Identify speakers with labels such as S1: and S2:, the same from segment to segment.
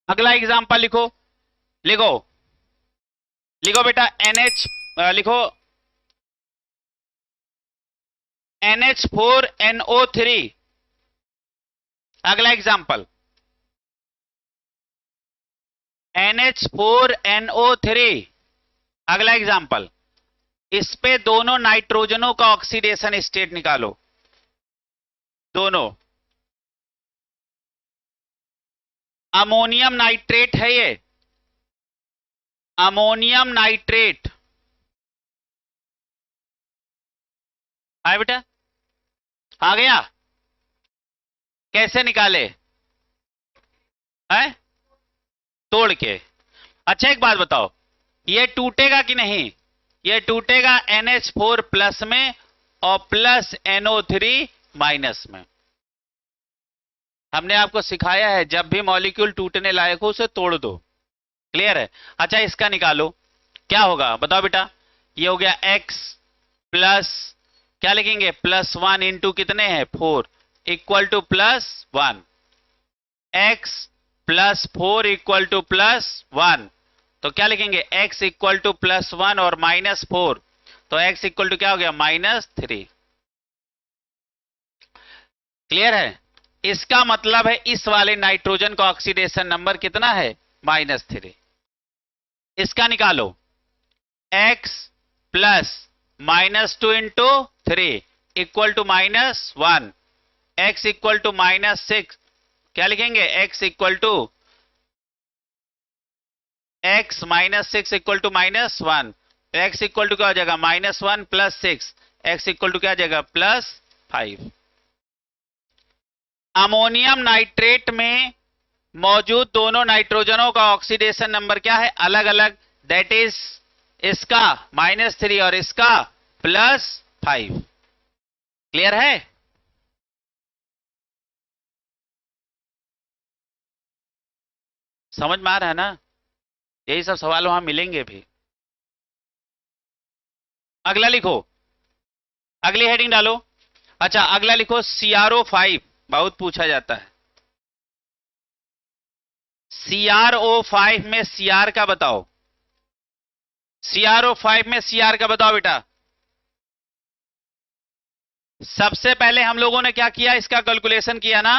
S1: अगला एग्जांपल लिखो, लिखो लिखो बेटा, NH लिखो NH4NO3। अगला एग्जांपल NH4NO3। अगला एग्जांपल, इस पे दोनों नाइट्रोजनों का ऑक्सीडेशन स्टेट निकालो, दोनों। अमोनियम नाइट्रेट है ये, अमोनियम नाइट्रेट है बेटा, आ गया? कैसे निकाले? है तोड़ के। अच्छा एक बात बताओ, ये टूटेगा कि नहीं? ये टूटेगा NH4 प्लस में और प्लस NO3 माइनस में। हमने आपको सिखाया है जब भी मॉलिक्यूल टूटने लायक हो उसे तोड़ दो। क्लियर है? अच्छा इसका निकालो, क्या होगा बताओ बेटा। ये हो गया x प्लस, क्या लिखेंगे, +1 इंटू कितने हैं 4 equal to +1, x +4 equal to +1। तो क्या लिखेंगे, x इक्वल टू +1 और -4, तो x इक्वल टू क्या हो गया -3। क्लियर है? इसका मतलब है इस वाले नाइट्रोजन का ऑक्सीडेशन नंबर कितना है, -3। इसका निकालो, x plus -2 into 3 equal to -1, x equal to -6, क्या लिखेंगे, x equal to x -6 equal to -1, x equal to क्या हो जाएगा -1 प्लस 6, x इक्वल टू क्या हो जाएगा +5। अमोनियम नाइट्रेट में मौजूद दोनों नाइट्रोजनों का ऑक्सीडेशन नंबर क्या है, अलग अलग, दैट इज इसका -3 और इसका +5। क्लियर है? समझ में आ रहा है ना? यही सब सवाल वहां मिलेंगे भी। अगला लिखो, अगली हेडिंग डालो। अच्छा अगला लिखो CrO5, बहुत पूछा जाता है। CrO5 में Cr का बताओ, CrO5 में Cr का बताओ बेटा। सबसे पहले हम लोगों ने क्या किया, इसका कैलकुलेशन किया ना।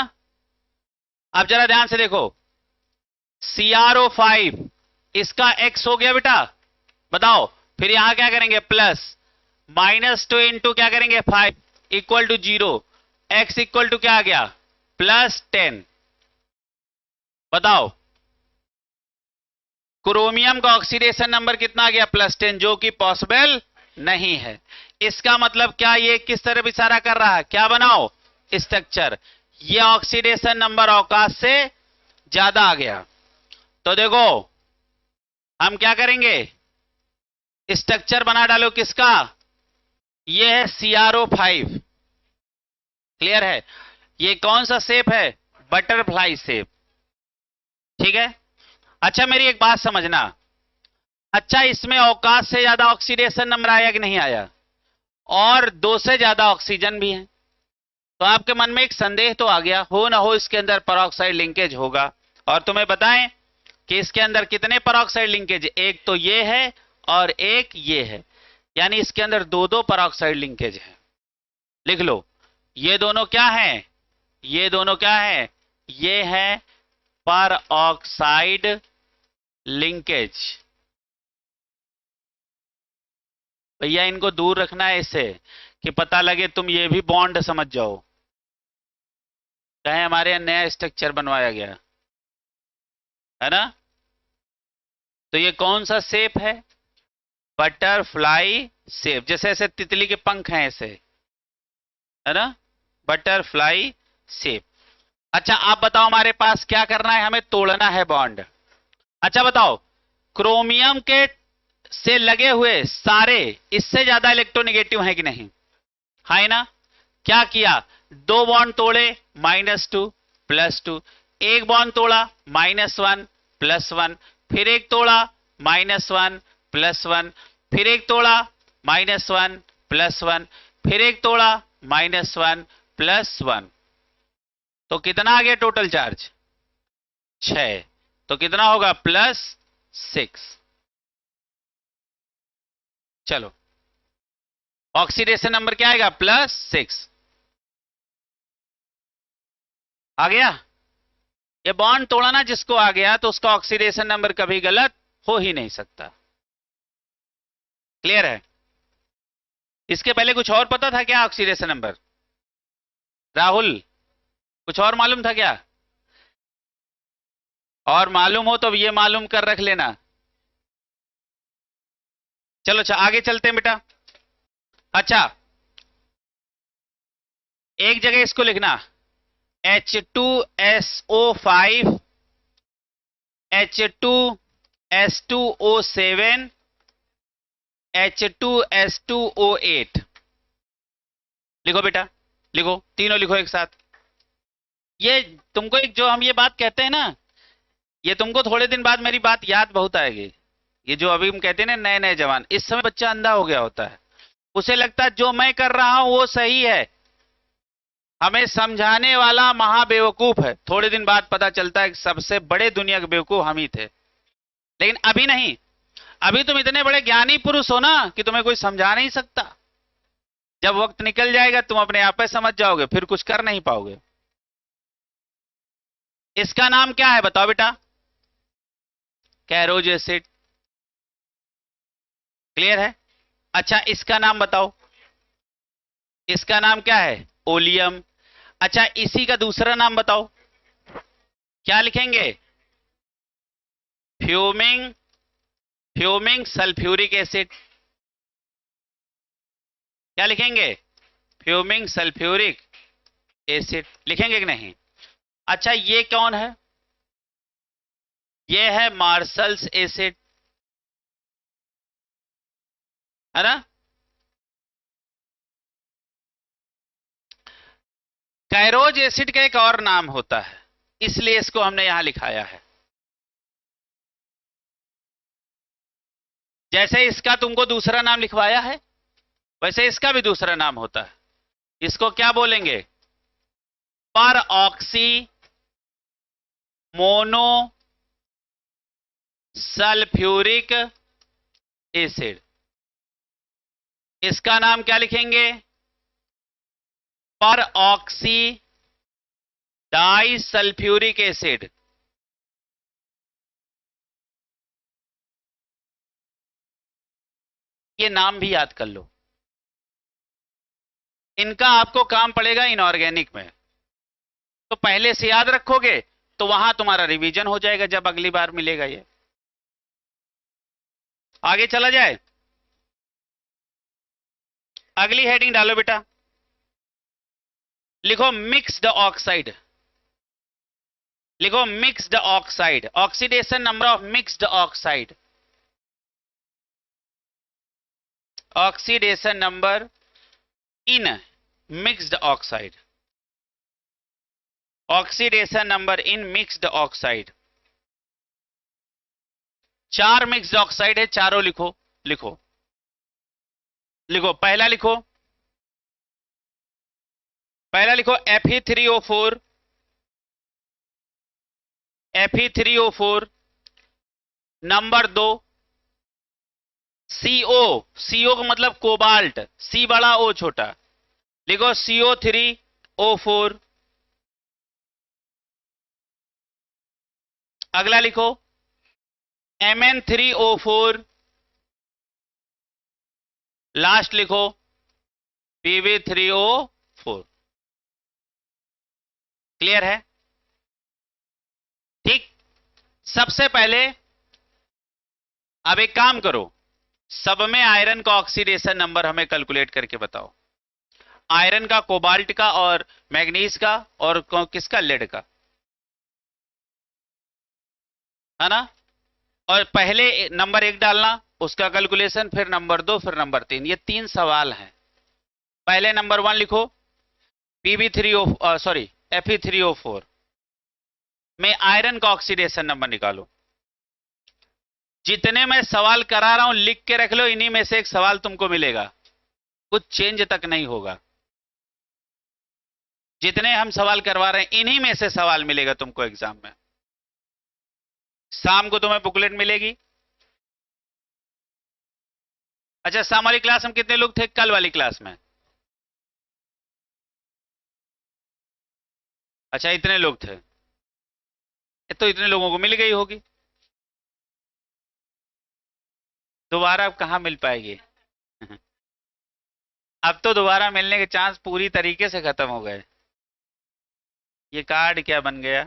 S1: अब जरा ध्यान से देखो, CrO5 इसका x हो गया बेटा, बताओ। फिर यहां क्या करेंगे, प्लस -2 इंटू क्या करेंगे 5 equal to 0, x equal to क्या आ गया +10। बताओ क्रोमियम का ऑक्सीडेशन नंबर कितना आ गया, +10, जो कि पॉसिबल नहीं है। इसका मतलब क्या, ये किस तरफ इशारा कर रहा है, क्या बनाओ, स्ट्रक्चर। ये ऑक्सीडेशन नंबर अवकाश से ज्यादा आ गया। तो देखो हम क्या करेंगे, स्ट्रक्चर बना डालो किसका, ये है CrO5। क्लियर है? ये कौन सा शेप है, बटरफ्लाई शेप। ठीक है? अच्छा मेरी एक बात समझना, अच्छा इसमें अवकाश से ज्यादा ऑक्सीडेशन नंबर आया कि नहीं आया, और 2 से ज्यादा ऑक्सीजन भी है। तो आपके मन में एक संदेह तो आ गया, हो ना हो इसके अंदर परऑक्साइड लिंकेज होगा। और तुम्हें बताएं कि इसके अंदर कितने परऑक्साइड लिंकेज, एक तो ये है और एक ये है, यानी इसके अंदर 2-2 परऑक्साइड लिंकेज है। लिख लो, ये दोनों क्या है, ये दोनों क्या है, ये है परऑक्साइड लिंकेज। भैया इनको दूर रखना है इससे, कि पता लगे तुम ये भी बॉन्ड समझ जाओ, चाहे हमारे यहाँ नया स्ट्रक्चर बनवाया गया है ना। तो ये कौन सा शेप है, बटरफ्लाई शेप, जैसे ऐसे तितली के पंख हैं ऐसे, है ना, बटरफ्लाई शेप। अच्छा आप बताओ, हमारे पास क्या करना है, हमें तोड़ना है बॉन्ड। अच्छा बताओ, क्रोमियम के से लगे हुए सारे इससे ज्यादा इलेक्ट्रोनेगेटिव हैं कि नहीं, है ना। क्या किया, 2 बॉन्ड तोड़े, -2 +2, एक बॉन्ड तोड़ा -1 +1, फिर एक तोड़ा -1 +1, फिर एक तोड़ा -1 +1, फिर एक तोड़ा -1 +1। तो कितना आ गया टोटल चार्ज, 6। तो कितना होगा +6। चलो ऑक्सीडेशन नंबर क्या आएगा +6 आ गया। ये बॉन्ड तोड़ा ना जिसको आ गया तो उसका ऑक्सीडेशन नंबर कभी गलत हो ही नहीं सकता। क्लियर है। इसके पहले कुछ और पता था क्या ऑक्सीडेशन नंबर? राहुल कुछ और मालूम था क्या? और मालूम हो तो ये मालूम कर रख लेना। चलो अच्छा आगे चलते हैं बेटा। अच्छा एक जगह इसको लिखना H2SO5 H2S2O7 H2S2O8 लिखो बेटा, लिखो तीनों लिखो एक साथ। ये तुमको एक जो हम ये बात कहते हैं ना, ये तुमको थोड़े दिन बाद मेरी बात याद बहुत आएगी। ये जो अभी हम कहते हैं ना नए नए जवान, इस समय बच्चा अंधा हो गया होता है, उसे लगता है जो मैं कर रहा हूं वो सही है, हमें समझाने वाला महाबेवकूफ है। थोड़े दिन बाद पता चलता है कि सबसे बड़े दुनिया के बेवकूफ हम ही थे। लेकिन अभी नहीं, अभी तुम इतने बड़े ज्ञानी पुरुष हो ना कि तुम्हें कोई समझा नहीं सकता। जब वक्त निकल जाएगा तुम अपने आप पे समझ जाओगे, फिर कुछ कर नहीं पाओगे। इसका नाम क्या है बताओ बेटा? कैरोज एसिड। क्लियर है। अच्छा इसका नाम बताओ, इसका नाम क्या है? ओलियम। अच्छा इसी का दूसरा नाम बताओ, क्या लिखेंगे? Fuming, fuming sulphuric acid. क्या लिखेंगे? फ्यूमिंग सल्फ्यूरिक एसिड लिखेंगे कि नहीं? अच्छा ये कौन है? ये है मार्शल्स एसिड, है ना। कैरोज एसिड का एक और नाम होता है, इसलिए इसको हमने यहां लिखाया है। जैसे इसका तुमको दूसरा नाम लिखवाया है, वैसे इसका भी दूसरा नाम होता है। इसको क्या बोलेंगे? पर ऑक्सी मोनो सल्फ्यूरिक एसिड। इसका नाम क्या लिखेंगे? पर ऑक्सी डाई सल्फ्यूरिक एसिड। ये नाम भी याद कर लो, इनका आपको काम पड़ेगा इनऑर्गेनिक में। तो पहले से याद रखोगे तो वहां तुम्हारा रिवीजन हो जाएगा जब अगली बार मिलेगा। ये आगे चला जाए, अगली हेडिंग डालो बेटा, लिखो मिक्स्ड ऑक्साइड। लिखो mixed oxide, oxidation number of mixed oxide. Oxidation number in mixed oxide, oxidation number in mixed oxide. 4 mixed oxide है, चारों लिखो, लिखो लिखो। पहला लिखो, पहला लिखो Fe3O4, Fe3O4। Number 2 CO, CO का मतलब कोबाल्ट, C बड़ा O छोटा, लिखो CO3O4। अगला लिखो Mn3O4। लास्ट लिखो Pb3O4। क्लियर है? ठीक। सबसे पहले अब एक काम करो, सब में आयरन का ऑक्सीडेशन नंबर हमें कैलकुलेट करके बताओ। आयरन का, कोबाल्ट का, और मैग्नीज का, और किसका? लेड का, है ना। और पहले नंबर 1 डालना, उसका कैलकुलेशन, फिर नंबर 2, फिर नंबर 3। ये 3 सवाल हैं। पहले नंबर 1 लिखो, Pb3O सॉरी Fe3O4 में आयरन का ऑक्सीडेशन नंबर निकालो। जितने मैं सवाल करा रहा हूं लिख के रख लो, इन्हीं में से एक सवाल तुमको मिलेगा, कुछ चेंज तक नहीं होगा। जितने हम सवाल करवा रहे हैं इन्हीं में से सवाल मिलेगा तुमको एग्जाम में। शाम को तुम्हें बुकलेट मिलेगी। अच्छा, शाम वाली क्लास में कितने लोग थे कल वाली क्लास में? अच्छा, इतने लोग थे। तो इतने लोगों को मिल गई होगी, दोबारा अब कहाँ मिल पाएगी? अब तो दोबारा मिलने के चांस पूरी तरीके से खत्म हो गए। ये कार्ड क्या बन गया?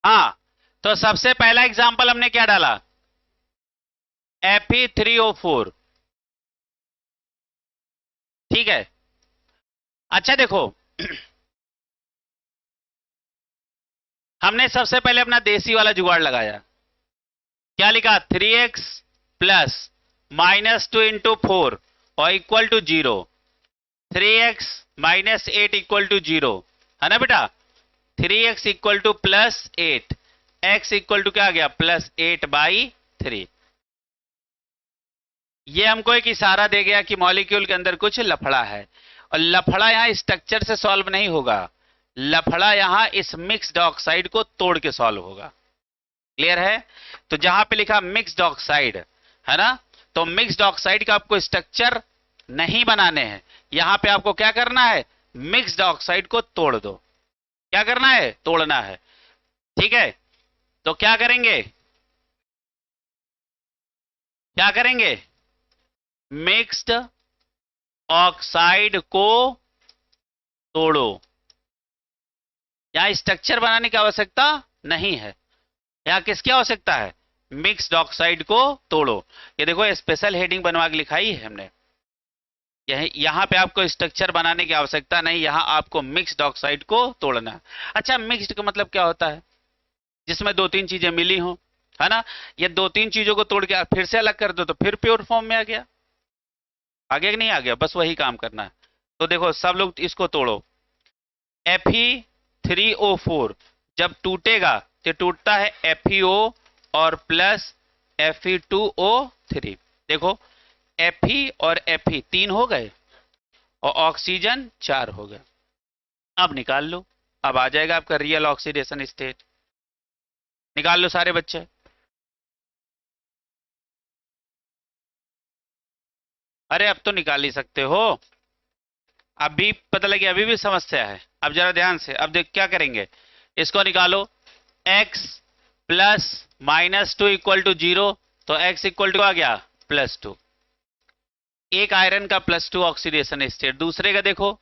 S1: हाँ, तो सबसे पहला एग्जांपल हमने क्या डाला? Fe3O4। ठीक है। अच्छा देखो, हमने सबसे पहले अपना देसी वाला जुगाड़ लगाया। क्या लिखा? 3x प्लस -2 × 4 और equal to 0। 3x -8 equal to 0 है ना बेटा? 3x equal to +8, x equal to क्या आ गया? +8/3। ये हमको एक इशारा दे गया कि मॉलिक्यूल के अंदर कुछ लफड़ा है, और लफड़ा यहां स्ट्रक्चर से सॉल्व नहीं होगा, लफड़ा यहां इस मिक्स्ड ऑक्साइड को तोड़ के सॉल्व होगा। क्लियर है? तो जहां पे लिखा मिक्स्ड ऑक्साइड है ना, तो मिक्स्ड ऑक्साइड का आपको स्ट्रक्चर नहीं बनाने हैं, यहां पे आपको क्या करना है? मिक्स्ड ऑक्साइड को तोड़ दो। क्या करना है? तोड़ना है। ठीक है, तो क्या करेंगे? क्या करेंगे? मिक्स्ड ऑक्साइड को तोड़ो। यहां स्ट्रक्चर बनाने की आवश्यकता नहीं है, यहां किसकी आवश्यकता है? मिक्स्ड ऑक्साइड को तोड़ो। ये देखो स्पेशल हेडिंग बनवा के लिखाई है हमने। यहां पे आपको स्ट्रक्चर बनाने की आवश्यकता नहीं, यहां आपको मिक्स्ड ऑक्साइड को तोड़ना है। अच्छा, मिक्स्ड का मतलब क्या होता है? जिसमें दो तीन चीजें मिली हो, है ना? ये दो तीन चीजों को तोड़ के फिर से अलग कर दो तो फिर प्योर फॉर्म में आ गया। आ गया कि नहीं आ गया? बस वही काम करना है। तो देखो सब लोग इसको तोड़ो। Fe3O4 जब टूटेगा तो टूटता है FeO और प्लस Fe2O3। देखो, Fe और Fe 3 हो गए और ऑक्सीजन 4 हो गया। अब निकाल लो, अब आ जाएगा आपका रियल ऑक्सीडेशन स्टेट। निकाल लो सारे बच्चे। अरे अब तो निकाल ही सकते हो, अभी पता लगे अभी भी समस्या है। अब जरा ध्यान से, अब देख क्या करेंगे, इसको निकालो। x प्लस -2 इक्वल टू 0, तो x इक्वल टू आ गया +2। एक आयरन का +2 ऑक्सीडेशन स्टेट, दूसरे का देखो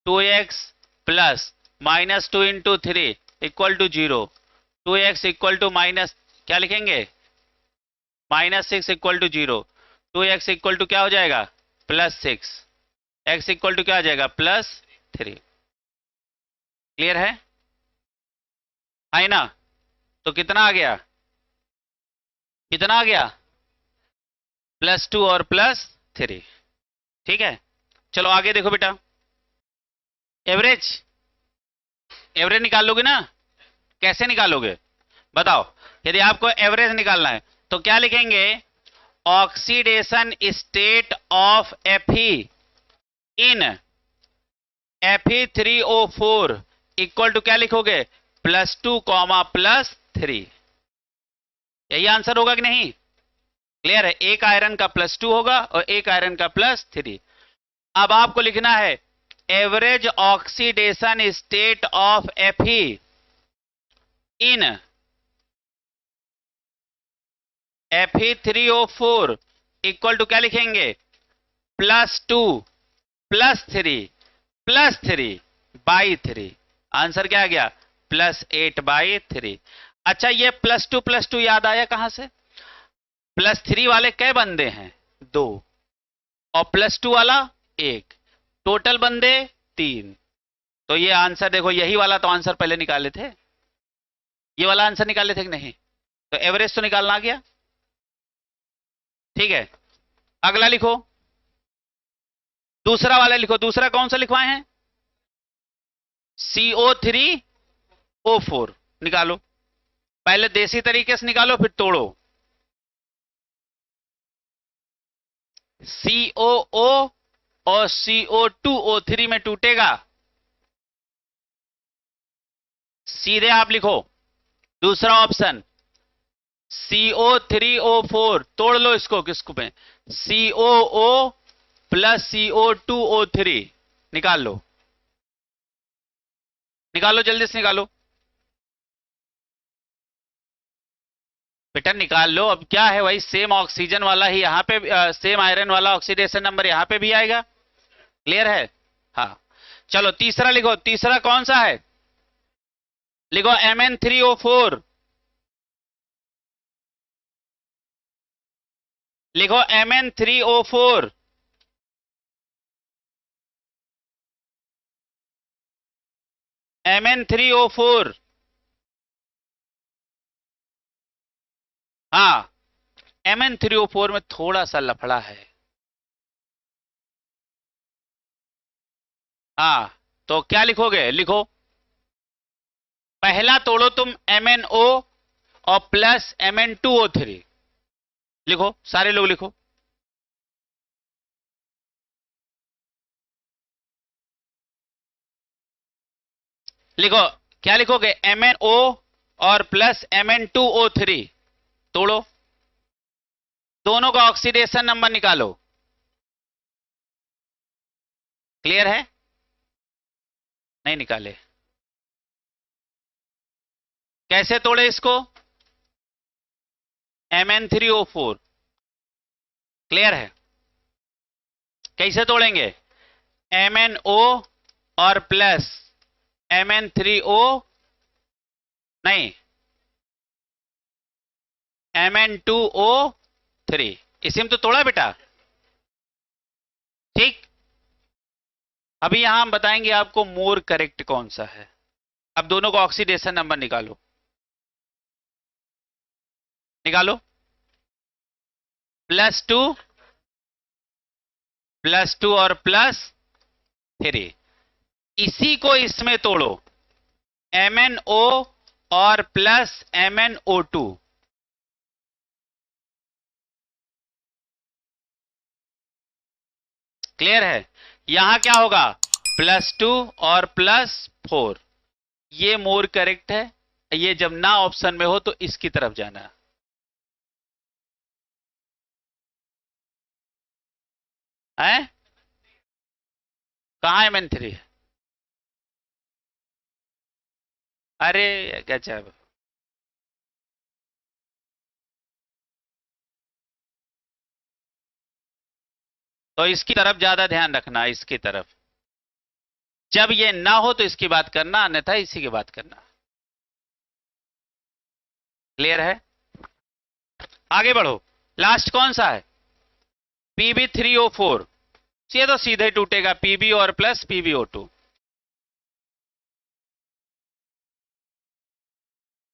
S1: 2x plus -2 × 3 equal to 0। 2x equal to minus क्या लिखेंगे? -6 equal to 0। 2x equal to क्या हो जाएगा? +6। x इक्वल टू क्या आ जाएगा? +3। क्लियर है ना? तो कितना आ गया? कितना आ गया? +2 और +3। ठीक है, चलो आगे देखो बेटा। एवरेज, एवरेज निकालोगे ना? कैसे निकालोगे बताओ? यदि आपको एवरेज निकालना है तो क्या लिखेंगे? Oxidation state of Fe in Fe3O4 equal to क्या लिखोगे? +2, +3। यही आंसर होगा कि नहीं? क्लियर है? एक आयरन का +2 होगा और एक आयरन का +3। अब आपको लिखना है average oxidation state of Fe in Fe3O4 equal to क्या लिखेंगे? +2 +3 आंसर क्या आ गया? +8/3। अच्छा, ये +2 याद आया कहां से? +3 वाले कै बंदे हैं? 2, और +2 वाला 1, टोटल बंदे 3। तो ये आंसर देखो, यही वाला तो आंसर पहले निकाले थे, ये वाला आंसर निकाले थे कि नहीं? तो एवरेज तो निकालना आ गया। ठीक है, अगला लिखो, दूसरा वाला लिखो। दूसरा कौन सा लिखवाए हैं? CO3O4 निकालो। पहले देसी तरीके से निकालो फिर तोड़ो। COO और CO2O3 में टूटेगा सीधे आप लिखो दूसरा ऑप्शन CO3O4, तोड़ लो इसको, किसको पे COO प्लस CO2O3 निकाल लो, निकालो जल्दी से निकालो बेटा, निकाल लो। अब क्या है भाई, सेम ऑक्सीजन वाला ही यहाँ पे, सेम आयरन वाला ऑक्सीडेशन नंबर यहाँ पे भी आएगा। क्लियर है? हाँ चलो तीसरा लिखो, तीसरा कौन सा है, लिखो Mn3O4, लिखो Mn3O4, Mn3O4। हाँ Mn3O4 में थोड़ा सा लफड़ा है। हाँ तो क्या लिखोगे, लिखो पहला तोड़ो तुम MnO और प्लस Mn2O3, लिखो सारे लोग लिखो। लिखो क्या लिखोगे, MnO और प्लस Mn2O3, तोड़ो, दोनों का ऑक्सीडेशन नंबर निकालो। क्लियर है? नहीं निकाले, कैसे तोड़े इसको, Mn3O4। क्लियर है? कैसे तोड़ेंगे, MnO और प्लस Mn3O, नहीं Mn2O3, इसी में तो तोड़ा बेटा। ठीक, अभी यहां हम बताएंगे आपको मोर करेक्ट कौन सा है। अब दोनों का ऑक्सीडेशन नंबर निकालो, निकालो, +2 +2 और +3, इसी को इसमें तोड़ो, MnO और प्लस MnO2, क्लियर है? यहां क्या होगा, +2 और +4, ये मोर करेक्ट है। ये जब ना ऑप्शन में हो तो इसकी तरफ जाना। है कहां है Mn3, अरे गजब, तो इसकी तरफ ज्यादा ध्यान रखना, इसकी तरफ, जब ये ना हो तो इसकी बात करना, अन्यथा इसी की बात करना। क्लियर है? आगे बढ़ो, लास्ट कौन सा है, Pb3O4, ये तो सीधे टूटेगा, Pb और प्लस PbO2,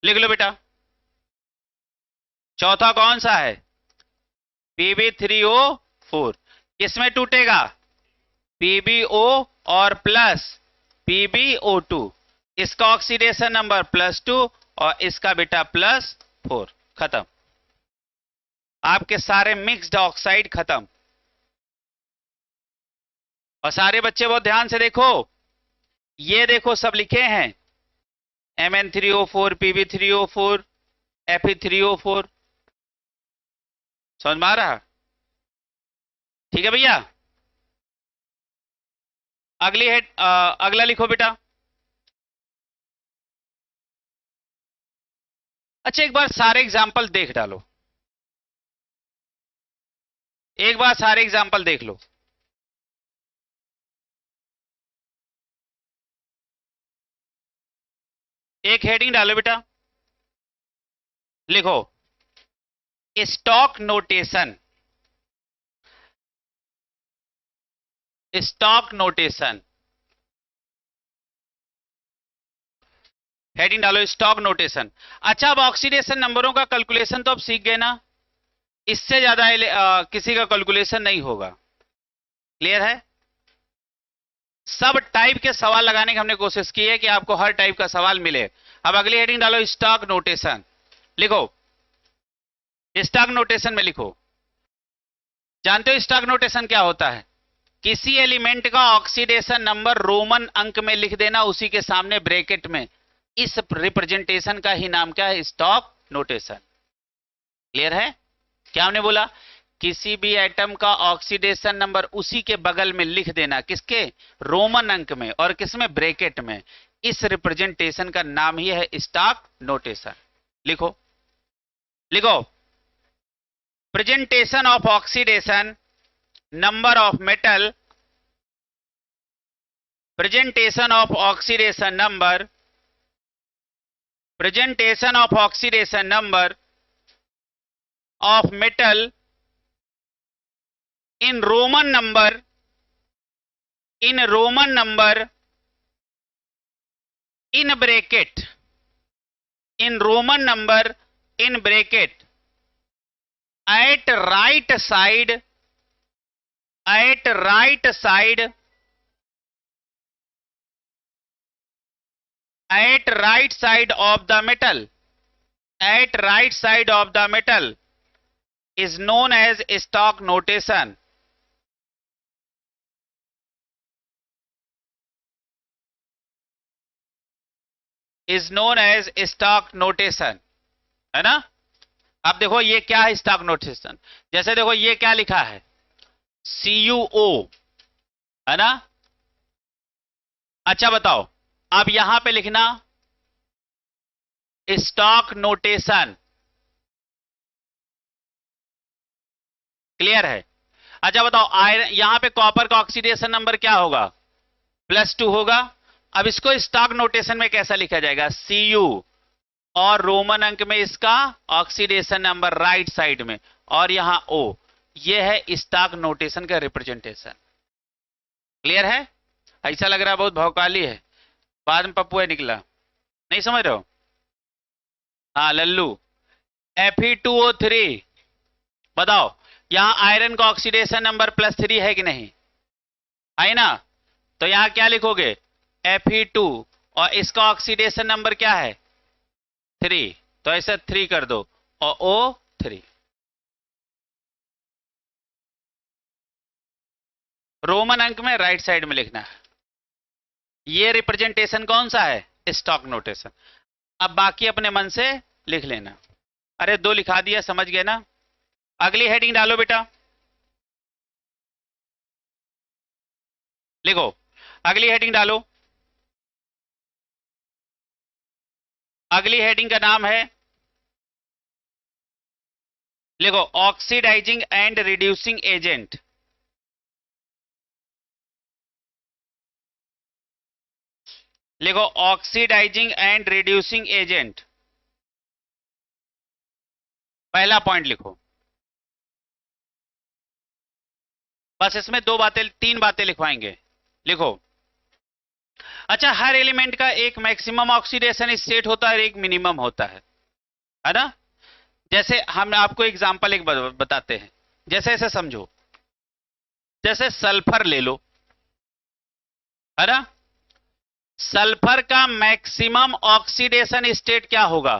S1: लिख लो बेटा। चौथा कौन सा है, Pb3O4, किसमें टूटेगा, PbO और प्लस PbO2, इसका ऑक्सीडेशन नंबर +2 और इसका बेटा +4, खत्म, आपके सारे मिक्स्ड ऑक्साइड खत्म। और सारे बच्चे बहुत ध्यान से देखो, ये देखो सब लिखे हैं, Mn3O4, Pb3O4, Fe3O4, समझ में आ रहा? ठीक है भैया, अगली हेड, अगला लिखो बेटा। अच्छा एक बार सारे एग्जाम्पल देख डालो, एक बार सारे एग्जाम्पल देख लो। एक हेडिंग डालो बेटा, लिखो stock notation, stock notation, heading डालो स्टॉक नोटेशन। अच्छा अब ऑक्सीडेशन नंबरों का कैलकुलेशन तो अब सीख गए ना, इससे ज्यादा किसी का कैलकुलेशन नहीं होगा। क्लियर है? सब टाइप के सवाल लगाने की हमने कोशिश की है कि आपको हर टाइप का सवाल मिले। अब अगली हेडिंग डालो स्टॉक नोटेशन, लिखो स्टॉक नोटेशन में लिखो, जानते हो स्टॉक नोटेशन क्या होता है, किसी एलिमेंट का ऑक्सीडेशन नंबर रोमन अंक में लिख देना, उसी के सामने ब्रैकेट में इस रिप्रेजेंटेशन का ही नाम क्या है? Stock notation. क्लियर है? क्या हमने बोला? किसी भी एटम का ऑक्सीडेशन नंबर उसी के बगल में लिख देना, किसके? रोमन अंक में, और किसमें? ब्रैकेट में। इस रिप्रेजेंटेशन का नाम ही है स्टॉक नोटेशन। लिखो लिखो, presentation of oxidation number of metal, presentation of oxidation number, presentation of oxidation number of metal in Roman number, in Roman number, in bracket, in Roman number, in bracket, at right side, at right side, at right side of the metal, at right side of the metal is known as stock notation. Is known as stock notation, है ना? अब देखो ये क्या है stock notation. जैसे देखो ये क्या लिखा है? CuO, है ना? अच्छा बताओ, अब यहां पे लिखना स्टॉक नोटेशन। क्लियर है? अच्छा बताओ, आयरन, यहां पे कॉपर का ऑक्सीडेशन नंबर क्या होगा? +2 होगा। अब इसको स्टॉक नोटेशन में कैसा लिखा जाएगा? Cu, और रोमन अंक में इसका ऑक्सीडेशन नंबर राइट साइड में, और यहां O। ये है स्टॉक नोटेशन का रिप्रेजेंटेशन। क्लियर है? ऐसा लग रहा है बहुत भौकाली है, बाद में पप्पू है निकला, नहीं समझ रहे हो? हाँ लल्लू। Fe2O3, बताओ यहां आयरन का ऑक्सीडेशन नंबर +3 है कि नहीं? है ना? तो यहां क्या लिखोगे? Fe2, और इसका ऑक्सीडेशन नंबर क्या है? 3, तो ऐसे 3 कर दो, और O3। रोमन अंक में राइट साइड में लिखना है। ये रिप्रेजेंटेशन कौन सा है? Stock notation. अब बाकी अपने मन से लिख लेना। अरे 2 लिखा दिया, समझ गए ना? अगली हेडिंग डालो बेटा, लिखो अगली हेडिंग डालो। अगली हेडिंग का नाम है, लिखो ऑक्सीडाइजिंग एंड रिड्यूसिंग एजेंट। लिखो ऑक्सीडाइजिंग एंड रिड्यूसिंग एजेंट। पहला पॉइंट लिखो, बस इसमें 3 बातें लिखवाएंगे। लिखो, अच्छा हर एलिमेंट का एक मैक्सिमम ऑक्सीडेशन स्टेट होता है, एक मिनिमम होता है ना? जैसे हम आपको एग्जांपल एक बताते हैं, जैसे ऐसे समझो, जैसे सल्फर ले लो, है ना? सल्फर का मैक्सिमम ऑक्सीडेशन स्टेट क्या होगा?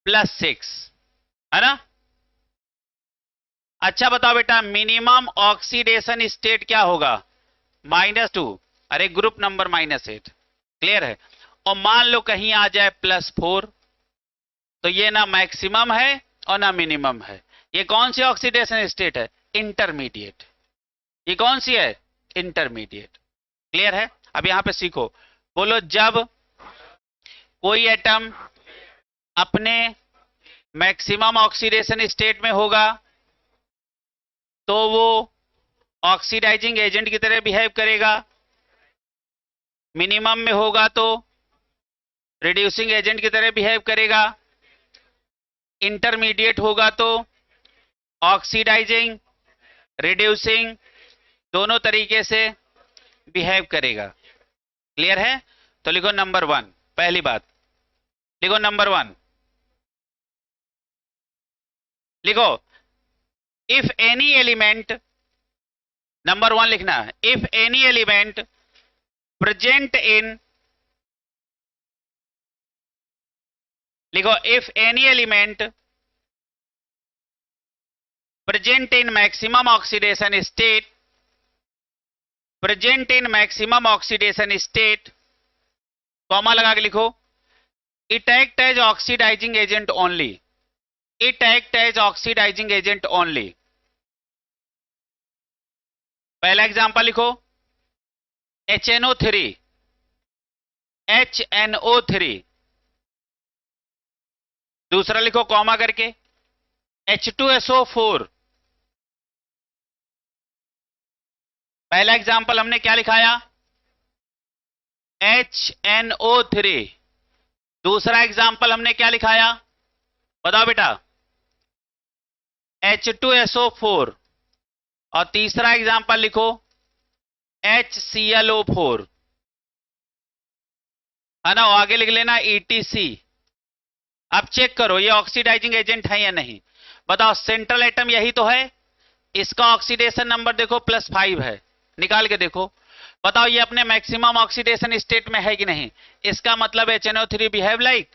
S1: +6, है ना? अच्छा बताओ बेटा, मिनिमम ऑक्सीडेशन स्टेट क्या होगा? -2। अरे ग्रुप नंबर -8। क्लियर है? और मान लो कहीं आ जाए +4, तो ये ना मैक्सिमम है और ना मिनिमम है। ये कौन सी ऑक्सीडेशन स्टेट है? इंटरमीडिएट। ये कौन सी है? इंटरमीडिएट। क्लियर है? अब यहां पे सीखो, बोलो जब कोई एटम अपने मैक्सिमम ऑक्सीडेशन स्टेट में होगा तो वो ऑक्सीडाइजिंग एजेंट की तरह बिहेव करेगा, मिनिमम में होगा तो रिड्यूसिंग एजेंट की तरह बिहेव करेगा, इंटरमीडिएट होगा तो ऑक्सीडाइजिंग, रिड्यूसिंग दोनों तरीके से बिहेव करेगा। क्लियर है? तो लिखो नंबर 1, पहली बात लिखो, नंबर 1 लिखो, इफ एनी एलिमेंट, नंबर 1 लिखना है, if any element present in, लिखो if any element present in maximum oxidation state, present in maximum oxidation state, comma लगा के लिखो, It act as oxidizing agent only. It act as oxidizing agent only. पहला example लिखो HNO3. HNO3. दूसरा लिखो comma करके H2SO4. पहला example हमने क्या लिखाया HNO3. दूसरा एग्जांपल हमने क्या लिखाया बताओ बेटा H2SO4. और तीसरा एग्जांपल लिखो HClO4 है ना, आगे लिख लेना ETC. अब चेक करो ये ऑक्सीडाइजिंग एजेंट है या नहीं. बताओ सेंट्रल एटम यही तो है, इसका ऑक्सीडेशन नंबर देखो +5 है, निकाल के देखो. बताओ ये अपने मैक्सिमम ऑक्सीडेशन स्टेट में है कि नहीं. इसका मतलब HNO3 behave like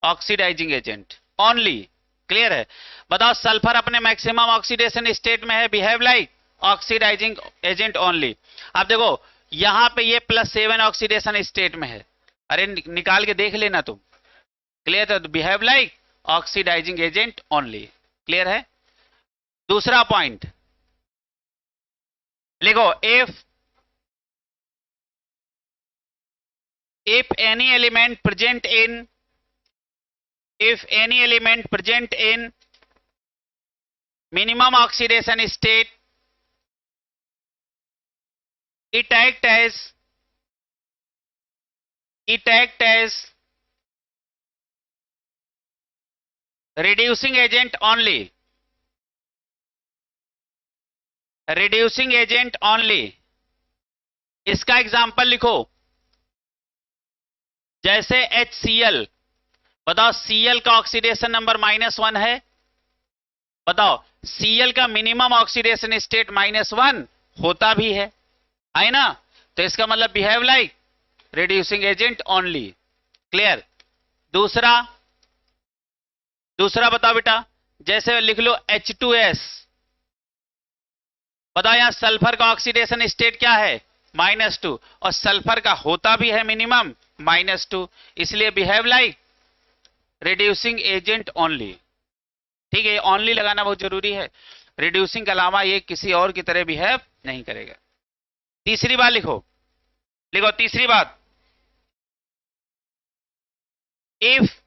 S1: oxidising agent only. Clear है. बताओ सल्फर अपने मैक्सिमम ऑक्सीडेशन स्टेट में है, behave like oxidising agent only. अब देखो यहां पे ये +7 ऑक्सीडेशन स्टेट में है. अरे निकाल के देख लेना तुम. क्लियर है. Behave like oxidising agent only. Clear है. दूसरा पॉइंट लिखो if any element present in minimum oxidation state, it act as reducing agent only. reducing agent only. इसका एग्जांपल लिखो जैसे HCl. बताओ Cl का ऑक्सीडेशन नंबर -1 है. बताओ Cl का मिनिमम ऑक्सीडेशन स्टेट -1 होता भी है ना, तो इसका मतलब behave like reducing agent only. Clear. दूसरा बताओ बेटा जैसे लिख लो H2S. बताओ यहां सल्फर का ऑक्सीडेशन स्टेट क्या है -2 और सल्फर का होता भी है मिनिमम -2, इसलिए behave like reducing agent only. ठीक है, ओनली लगाना बहुत जरूरी है. रिड्यूसिंग के अलावा ये किसी और की तरह बिहेव नहीं करेगा. तीसरी बात लिखो तीसरी बात if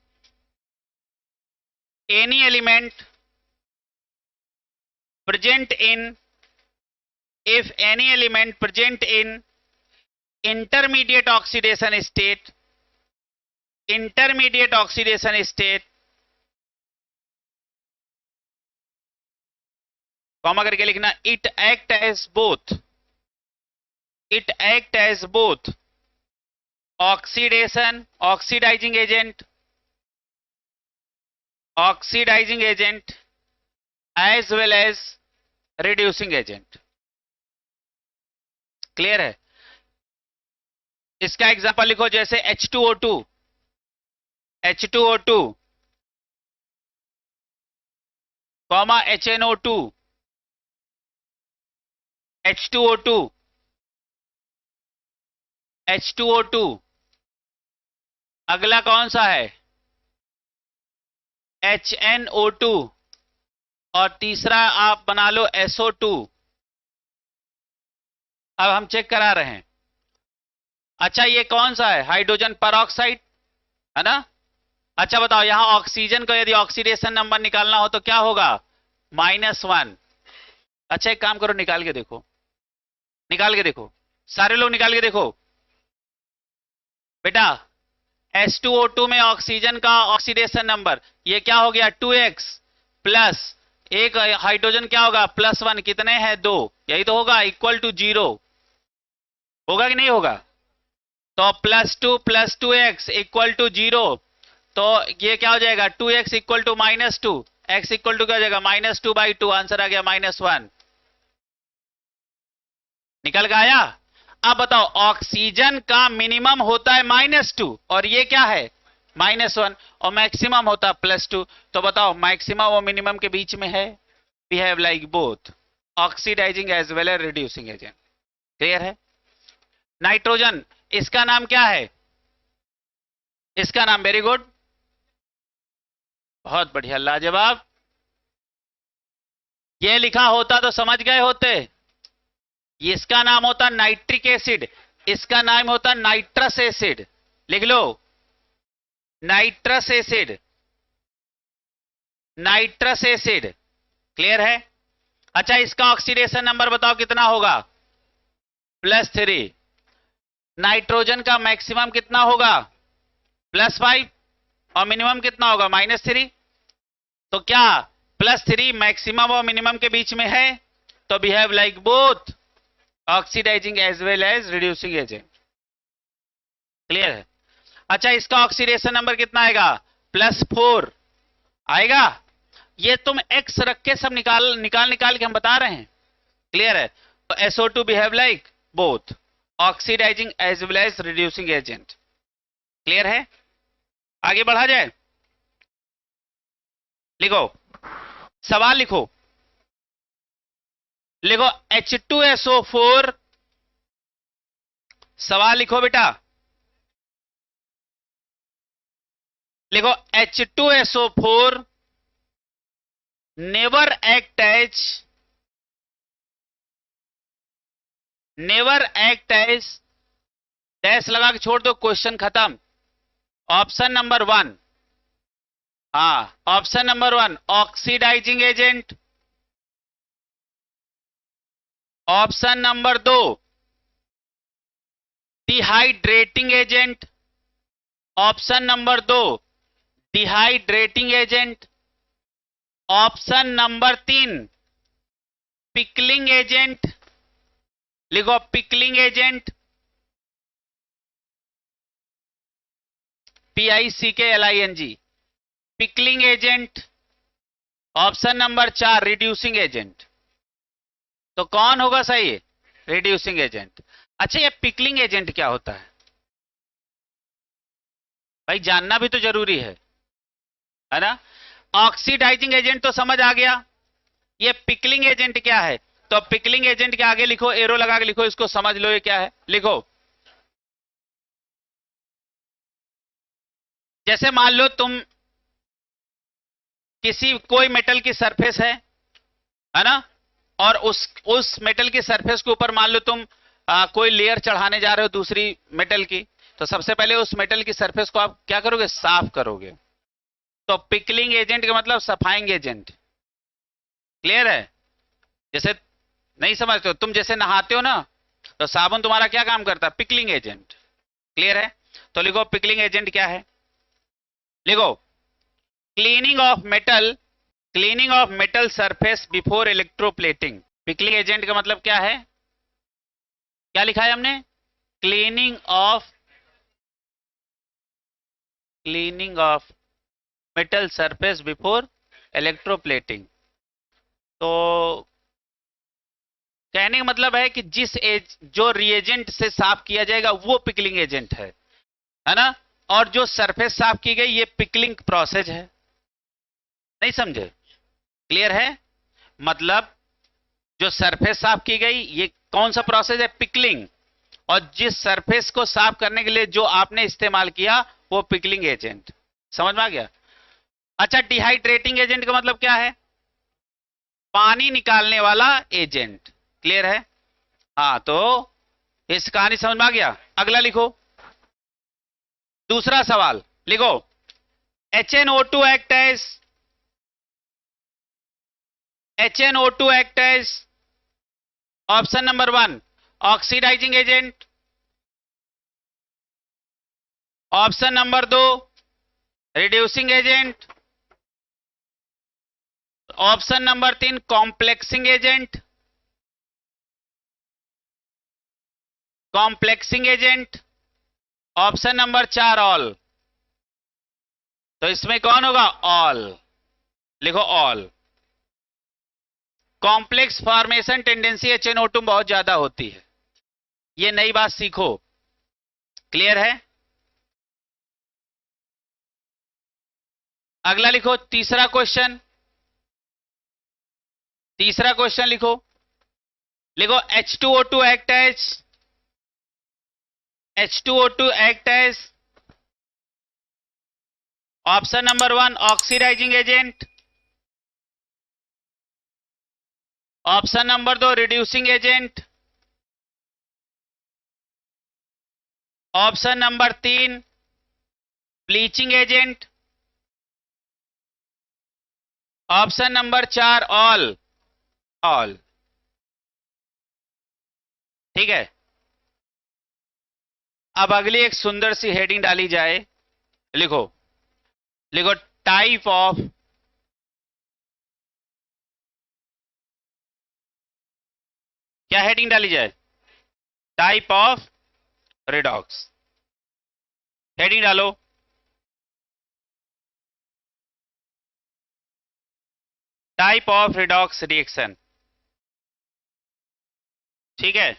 S1: any element present in intermediate oxidation state, comma करके लिखना it act as both oxidizing agent as well as reducing agent. Clear है. इसका एग्जांपल लिखो जैसे H2O2 कॉमा HNO2 H2O2. अगला कौन सा है HNO2 और तीसरा आप बना लो SO2. अब हम चेक करा रहे हैं. अच्छा ये कौन सा है हाइड्रोजन परऑक्साइड है ना. अच्छा बताओ यहां ऑक्सीजन को यदि ऑक्सीडेशन नंबर निकालना हो तो क्या होगा -1. अच्छा एक काम करो निकाल के देखो सारे लोग निकाल के देखो बेटा. H2O2 में ऑक्सीजन का ऑक्सीडेशन नंबर ये क्या हो गया 2x प्लस एक हाइड्रोजन क्या होगा +1 कितने हैं 2, यही तो होगा =0 होगा कि नहीं होगा. तो +2 + 2x = 0. तो ये क्या हो जाएगा 2x = -2 x = क्या हो जाएगा -2/2. आंसर आ गया -1. निकल गया आया. अब बताओ ऑक्सीजन का मिनिमम होता है -2 और ये क्या है -1 और मैक्सिमम होता है +2. तो बताओ मैक्सिमम और मिनिमम के बीच में है. Behave like both oxidising as well as reducing agent. Clear है. नाइट्रोजन इसका नाम क्या है इसका नाम, वेरी गुड, बहुत बढ़िया, लाजवाब। ये लिखा होता तो समझ गए होते। इसका नाम होता नाइट्रिक एसिड, इसका नाम होता नाइट्रस एसिड। लिख लो, nitrous acid, nitrous acid. Clear है? अच्छा, इसका ऑक्सीडेशन नंबर बताओ कितना होगा? +3। नाइट्रोजन का मैक्सिमम कितना होगा? +5। और मिनिमम कितना होगा? -3। तो क्या +3 मैक्सिमम और मिनिमम के बीच में है? तो behave like both oxidising as well as reducing agent. Clear है? अच्छा, इसका ऑक्सीडेशन नंबर कितना आएगा? +4 आएगा। ये तुम एक्स रख के सब निकाल निकाल निकाल के हम बता रहे हैं। क्लियर है? तो SO2 behave like both oxidising as well as reducing agent. Clear है? आगे बढ़ा जाए। लिखो, सवाल लिखो, लिखो H2SO4। सवाल लिखो बेटा, लिखो H2SO4 never act as dash लगा के छोड़ दो, क्वेश्चन खत्म। ऑप्शन नंबर 1, हाँ option number 1 oxidising agent. Option number 2 dehydrating agent. Option number 2 dehydrating agent. Option number 3 pickling agent. लिखो, pickling agent, PICKLING, pickling agent. Option number 4 reducing agent. तो कौन होगा सही? Reducing agent. अच्छा, ये पिकलिंग एजेंट क्या होता है भाई? जानना भी तो जरूरी है ना? ऑक्सीडाइजिंग एजेंट तो समझ आ गया, ये पिकलिंग एजेंट क्या है? तो पिकलिंग एजेंट के आगे लिखो, एरो लगा के लिखो, इसको समझ लो ये क्या है। लिखो, जैसे मान लो तुम किसी कोई मेटल की सरफेस है ना, और उस मेटल की सरफेस के ऊपर मान लो तुम कोई लेयर चढ़ाने जा रहे हो दूसरी मेटल की। तो सबसे पहले उस मेटल की सरफेस को आप क्या करोगे? साफ करोगे। तो पिकलिंग एजेंट का मतलब सफाइंग एजेंट। क्लियर है? जैसे नहीं समझते हो तुम, जैसे नहाते हो ना, तो साबुन तुम्हारा क्या काम करता है? Pickling agent. क्लियर है? तो लिखो, पिकलिंग एजेंट क्या है? लिखो, cleaning of metal, cleaning of metal surface before electroplating. Pickling agent का मतलब क्या है? क्या लिखा है हमने? Cleaning of metal surface before electroplating. तो कहने का मतलब है कि जो रिएजेंट से साफ किया जाएगा वो पिकलिंग एजेंट है ना? और जो सरफेस साफ की गई ये पिकलिंग प्रोसेस है। नहीं समझे? क्लियर है? मतलब जो सरफेस साफ की गई ये कौन सा प्रोसेस है? पिकलिंग। और जिस सरफेस को साफ करने के लिए जो आपने इस्तेमाल किया वो पिकलिंग एजेंट। समझ में आ गया? अच्छा, डिहाइड्रेटिंग एजेंट का मतलब क्या है? पानी निकालने वाला एजेंट। क्लियर है? हाँ, तो इस कहानी समझ में आ गया। अगला लिखो, दूसरा सवाल लिखो, HNO2 act as option number 1 oxidising agent. Option number 2 reducing agent. Option number 3 complexing agent. Complexing agent. Option number 4 all. तो इसमें कौन होगा? ऑल। लिखो, all. Complex formation tendency HNO2 बहुत ज्यादा होती है, ये नई बात सीखो। क्लियर है? अगला लिखो, तीसरा क्वेश्चन। तीसरा क्वेश्चन लिखो, लिखो H2O2 act as option number 1 oxidising agent, option number 2 reducing agent, option number 3 bleaching agent, option number 4 all. All, ठीक है। अब अगली एक सुंदर सी हेडिंग डाली जाए, लिखो, लिखो टाइप ऑफ क्या हेडिंग डाली जाए? Type of redox. हेडिंग डालो, टाइप ऑफ रिडॉक्स रिएक्शन। ठीक है,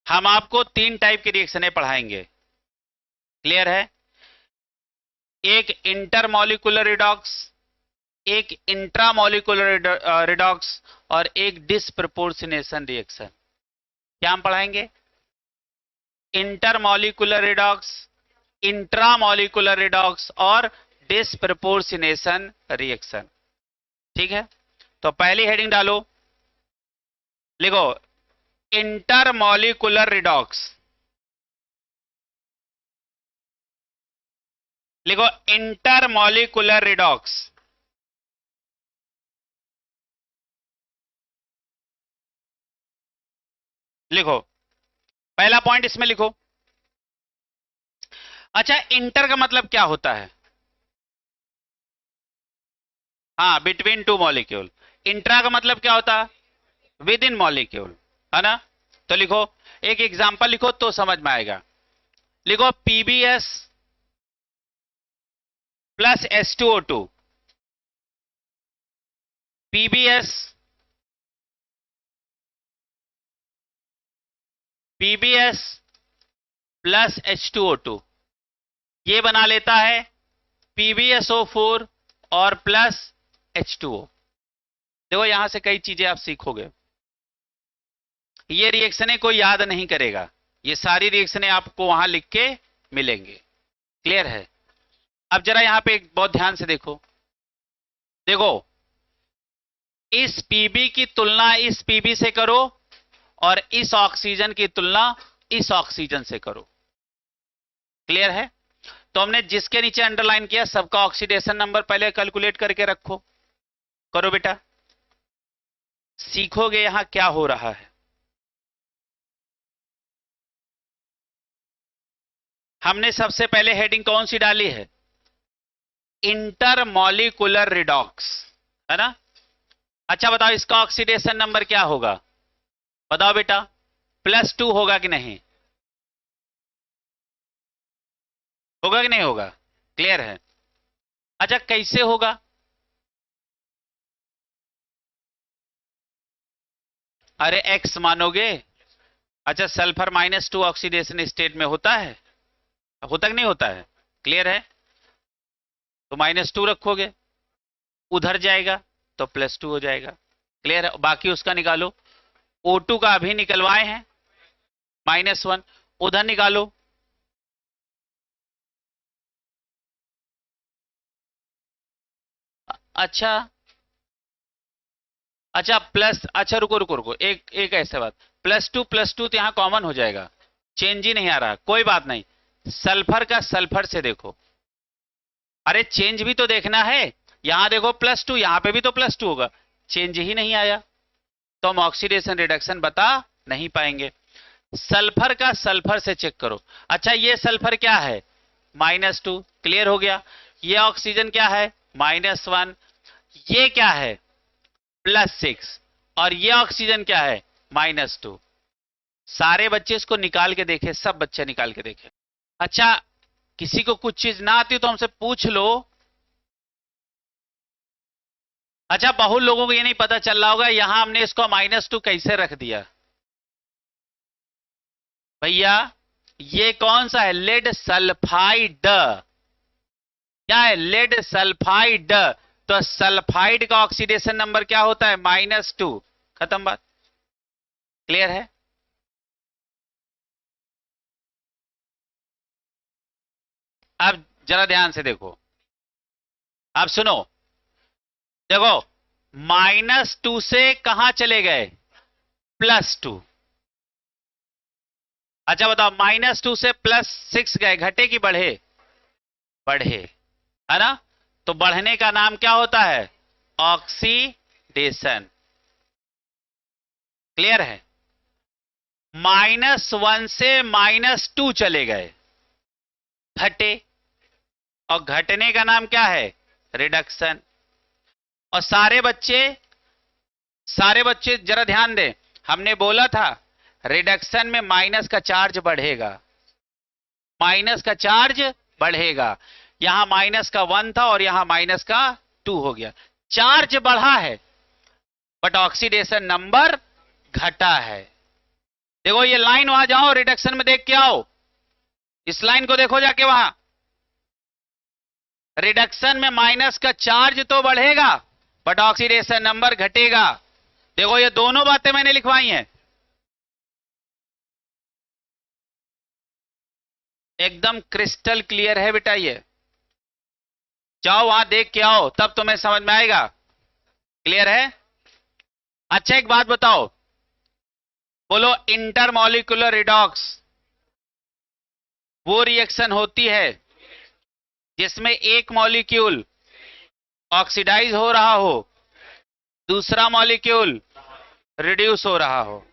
S1: हम आपको 3 टाइप की रिएक्शनें पढ़ाएंगे, क्लियर है? एक इंटरमॉलिक्यूलर रिडॉक्स, एक इंट्रामॉलिक्यूलर रिडॉक्स और एक डिस्प्रपोर्शनेशन रिएक्शन। क्या हम पढ़ाएंगे? इंटरमॉलिक्यूलर रिडॉक्स, इंट्रामॉलिक्यूलर रिडॉक्स और डिस्प्रपोर्शनेशन रिएक्शन। ठीक है, तो पहली हेडिंग डालो, लिखो इंटरमॉलिक्यूलर रिडॉक्स। लिखो इंटरमॉलिक्यूलर रिडॉक्स। लिखो, पहला पॉइंट इसमें लिखो। अच्छा, इंटर का मतलब क्या होता है? हाँ, बिटवीन टू मॉलिक्यूल। इंट्रा का मतलब क्या होता है? विद इन मॉलिक्यूल, है ना? तो लिखो, एक एग्जांपल लिखो तो समझ में आएगा। लिखो PBS plus H2O2, PBS PBS plus H2O2 ये बना लेता है PbSO4 और प्लस H2O। देखो, यहां से कई चीजें आप सीखोगे। ये रिएक्शनें कोई याद नहीं करेगा, ये सारी रिएक्शनें आपको वहां लिख के मिलेंगे, क्लियर है? अब जरा यहां पे एक बहुत ध्यान से देखो। देखो, इस पीबी की तुलना इस पीबी से करो और इस ऑक्सीजन की तुलना इस ऑक्सीजन से करो, क्लियर है? तो हमने जिसके नीचे अंडरलाइन किया सबका ऑक्सीडेशन नंबर पहले कैलकुलेट करके रखो। करो बेटा, सीखोगे यहां क्या हो रहा है। हमने सबसे पहले हेडिंग कौन सी डाली है? इंटरमॉलिक्यूलर रिडॉक्स, है ना? अच्छा बताओ, इसका ऑक्सीडेशन नंबर क्या होगा? बताओ बेटा, +2 होगा कि नहीं? होगा कि नहीं होगा? क्लियर है? अच्छा, कैसे होगा? अरे एक्स मानोगे? अच्छा, सल्फर -2 ऑक्सीडेशन स्टेट में होता है? होता कि नहीं होता है? क्लियर है? तो -2 रखोगे, उधर जाएगा तो +2 हो जाएगा, क्लियर है? बाकी उसका निकालो। O2 का अभी निकलवाए हैं, -1, उधर निकालो। अच्छा, अच्छा प्लस, अच्छा रुको रुको रुको, एक एक ऐसे बात, +2 तो यहां कॉमन हो जाएगा, चेंज ही नहीं आ रहा, कोई बात नहीं। सल्फर का सल्फर से देखो, अरे चेंज भी तो देखना है। यहां देखो +2, यहां पे भी तो +2 होगा, चेंज ही नहीं आया, तो हम ऑक्सीडेशन रिडक्शन बता नहीं पाएंगे। सल्फर का सल्फर से चेक करो। अच्छा, ये सल्फर क्या है? -2, क्लियर हो गया। ये ऑक्सीजन क्या है? -1। ये क्या है? +6। और ये ऑक्सीजन क्या है? -2। सारे बच्चे इसको निकाल के देखे, सब बच्चे निकाल के देखे। अच्छा, किसी को कुछ चीज ना आती हो तो हमसे पूछ लो। अच्छा, बहुत लोगों को ये नहीं पता चल रहा होगा, यहां हमने इसको -2 कैसे रख दिया भैया? ये कौन सा है? Lead sulphide. क्या है? Lead sulphide. तो सल्फाइड का ऑक्सीडेशन नंबर क्या होता है? -2। खत्म बात, क्लियर है? अब जरा ध्यान से देखो, अब सुनो, देखो -2 से कहां चले गए, +2। अच्छा बताओ, -2 से +6 गए, घटे कि बढ़े, बढ़े, है ना। तो बढ़ने का नाम क्या होता है, ऑक्सीडेशन। क्लियर है। -1 से -2 चले गए, घटे, और घटने का नाम क्या है, रिडक्शन। और सारे बच्चे जरा ध्यान दें, हमने बोला था रिडक्शन में माइनस का चार्ज बढ़ेगा, माइनस का चार्ज बढ़ेगा। यहां -1 था और यहां -2 हो गया, चार्ज बढ़ा है बट ऑक्सीडेशन नंबर घटा है। देखो ये लाइन, वहां जाओ रिडक्शन में देख के आओ, इस लाइन को देखो जाके, वहां रिडक्शन में माइनस का चार्ज तो बढ़ेगा बट ऑक्सीडेशन नंबर घटेगा। देखो ये दोनों बातें मैंने लिखवाई हैं, एकदम क्रिस्टल क्लियर है बेटा। ये जाओ वहां देख के आओ, तब तुम्हें समझ में आएगा। क्लियर है। अच्छा एक बात बताओ, बोलो इंटरमॉलिक्यूलर रिडॉक्स वो रिएक्शन होती है जिसमें एक मॉलिक्यूल ऑक्सीडाइज हो रहा हो, दूसरा मॉलिक्यूल रिड्यूस हो रहा हो।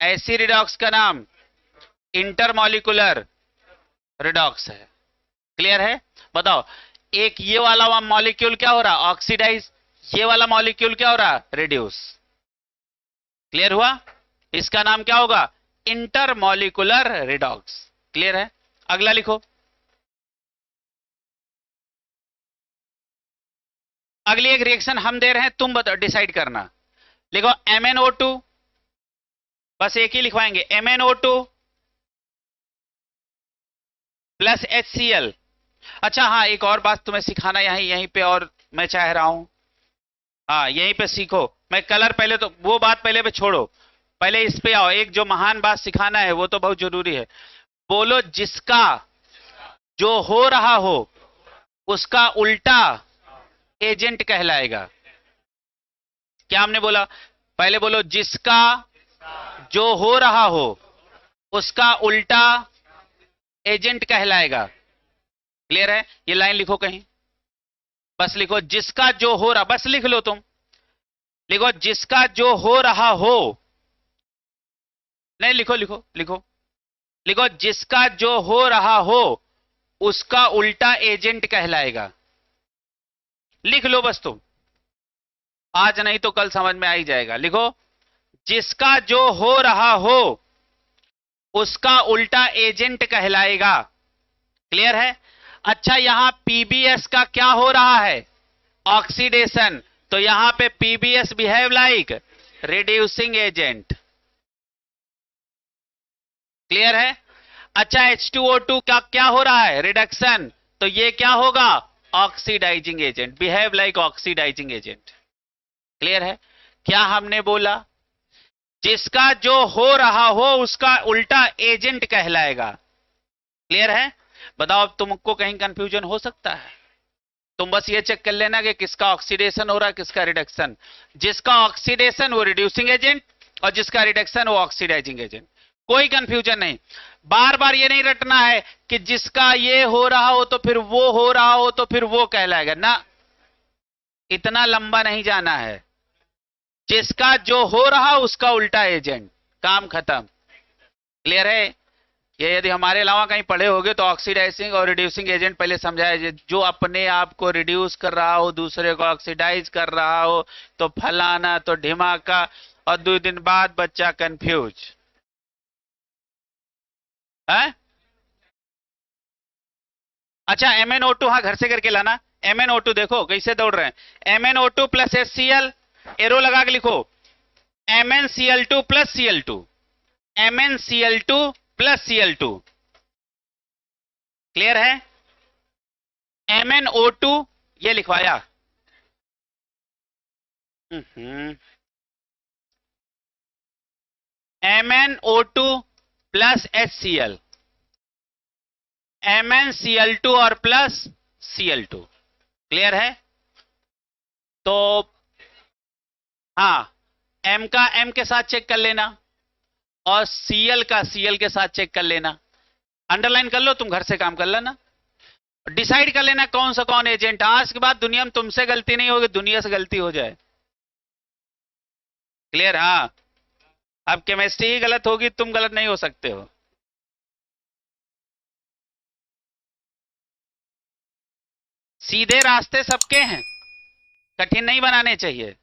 S1: ऐसी रिडॉक्स का नाम इंटरमॉलिक्यूलर रिडॉक्स है। क्लियर है। बताओ, एक ये वाला मॉलिक्यूल क्या हो रहा, ऑक्सीडाइज, ये वाला मॉलिक्यूल क्या हो रहा, रिड्यूस। क्लियर हुआ। इसका नाम क्या होगा, इंटरमॉलिक्यूलर रिडॉक्स। क्लियर है। अगला लिखो, अगली एक रिएक्शन हम दे रहे हैं, तुम बताओ, डिसाइड करना। लिखो MnO2, बस एक ही लिखवाएंगे, MnO2 प्लस HCl। अच्छा हाँ, एक और बात तुम्हें सिखाना यहीं पे, और मैं चाह रहा हूं, हाँ यहीं पे सीखो। मैं कलर पहले, तो वो बात पहले पे छोड़ो, पहले इस पे आओ। एक जो महान बात सिखाना है वो तो बहुत जरूरी है। बोलो, जिसका जो हो रहा हो उसका उल्टा एजेंट कहलाएगा। क्या हमने बोला, पहले बोलो, जिसका जो हो रहा हो उसका उल्टा एजेंट कहलाएगा। क्लियर है। ये लाइन लिखो कहीं, बस लिखो, जिसका जो हो रहा, बस लिख लो तुम, लिखो जिसका जो हो रहा हो, नहीं लिखो लिखो लिखो, लिखो जिसका जो हो रहा हो उसका उल्टा एजेंट कहलाएगा। लिख लो बस तुम, आज नहीं तो कल समझ में आ ही जाएगा। लिखो, जिसका जो हो रहा हो उसका उल्टा एजेंट कहलाएगा। क्लियर है। अच्छा, यहां पीबीएस का क्या हो रहा है, ऑक्सीडेशन, तो यहां पे PBS behave like reducing agent. Clear है। अच्छा, H2O2 का क्या हो रहा है, रिडक्शन, तो ये क्या होगा, oxidising agent, behave like oxidising agent. Clear है। क्या हमने बोला, जिसका जो हो रहा हो उसका उल्टा एजेंट कहलाएगा। क्लियर है। बताओ, अब तुमको कहीं कंफ्यूजन हो सकता है, तुम बस ये चेक कर लेना कि किसका ऑक्सीडेशन हो रहा है, किसका रिडक्शन। जिसका ऑक्सीडेशन वो रिड्यूसिंग एजेंट, और जिसका रिडक्शन वो ऑक्सीडाइजिंग एजेंट। कोई कंफ्यूजन नहीं। बार बार ये नहीं रटना है कि जिसका ये हो रहा हो तो फिर वो हो रहा हो तो फिर वो कहलाएगा ना, इतना लंबा नहीं जाना है। जिसका जो हो रहा उसका उल्टा एजेंट, काम खत्म। क्लियर है। ये यदि हमारे अलावा कहीं पढ़े होगे तो ऑक्सीडाइजिंग और रिड्यूसिंग एजेंट पहले समझाया, जो अपने आप को रिड्यूस कर रहा हो, दूसरे को ऑक्सीडाइज कर रहा हो, तो फलाना तो ढिमाका, और 2 दिन बाद बच्चा कंफ्यूज है। अच्छा, MnO2, हाँ घर से करके लाना। MnO2 देखो कैसे दौड़ रहे हैं, MnO2 प्लस HCl, एरो लगा के लिखो, MnCl2 plus Cl2, MnCl2 plus Cl2। Clear है। MnO2 ये लिखवाया, MnO2 प्लस HCl, MnCl2 और प्लस Cl2। क्लियर है। तो हाँ, एम का एम के साथ चेक कर लेना और सीएल का सीएल के साथ चेक कर लेना। अंडरलाइन कर लो, तुम घर से काम कर लेना, डिसाइड कर लेना कौन सा कौन एजेंट। आज के बाद दुनिया में तुमसे गलती नहीं होगी, दुनिया से गलती हो जाए। क्लियर? हाँ, अब केमिस्ट्री ही गलत होगी, तुम गलत नहीं हो सकते हो। सीधे रास्ते सबके हैं, कठिन नहीं बनाने चाहिए।